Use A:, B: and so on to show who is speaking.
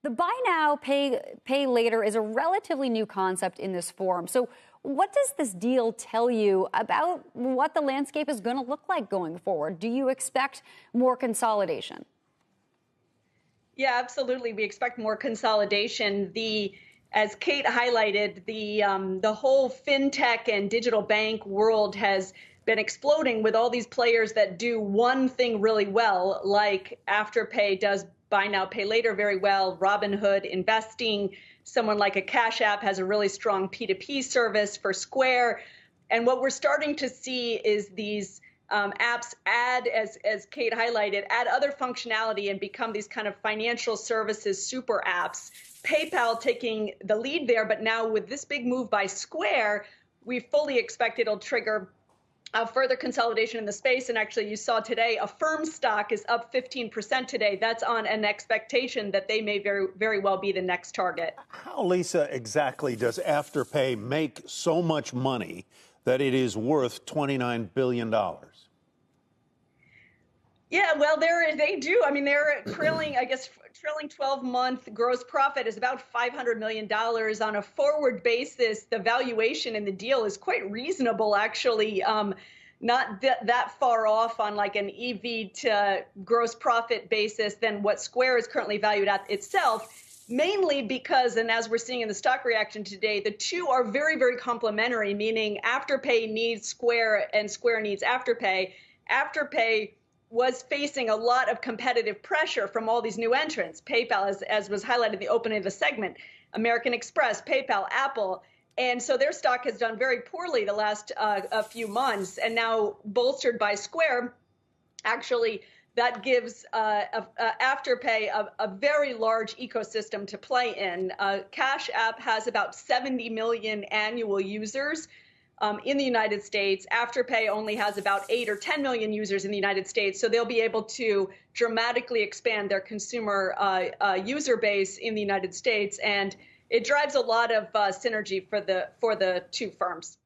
A: The buy now, pay later is a relatively new concept in this form. So what does this deal tell you about what the landscape is going to look like going forward? Do you expect more consolidation?
B: Yeah, absolutely. We expect more consolidation. As Kate highlighted, the whole fintech and digital bank world has been exploding with all these players that do one thing really well, like Afterpay does buy now, pay later very well, Robinhood investing, someone like a Cash App has a really strong P2P service for Square. And what we're starting to see is these apps add, as Kate highlighted, add other functionality and become these kind of financial services super apps. PayPal taking the lead there, but now with this big move by Square, we fully expect it'll trigger further consolidation in the space. And actually, you saw today, Affirm stock is up 15% today. That's on an expectation that they may very, very well be the next target.
C: How, Lisa, exactly does Afterpay make so much money that it is worth $29 billion?
B: Yeah, well, they do. I mean, they're trailing 12-month gross profit is about $500 million. On a forward basis, the valuation in the deal is quite reasonable, actually, not that far off on like an EV to gross profit basis than what Square is currently valued at itself, mainly because, and as we're seeing in the stock reaction today, the two are very, very complementary, meaning Afterpay needs Square and Square needs Afterpay. Afterpay was facing a lot of competitive pressure from all these new entrants. PayPal, as was highlighted in the opening of the segment, American Express, PayPal, Apple. And so their stock has done very poorly the last a few months. And now bolstered by Square, actually, that gives Afterpay a very large ecosystem to play in. Cash App has about 70 million annual users in the United States. Afterpay only has about 8 or 10 million users in the United States, so they'll be able to dramatically expand their consumer user base in the United States, and it drives a lot of synergy for the two firms.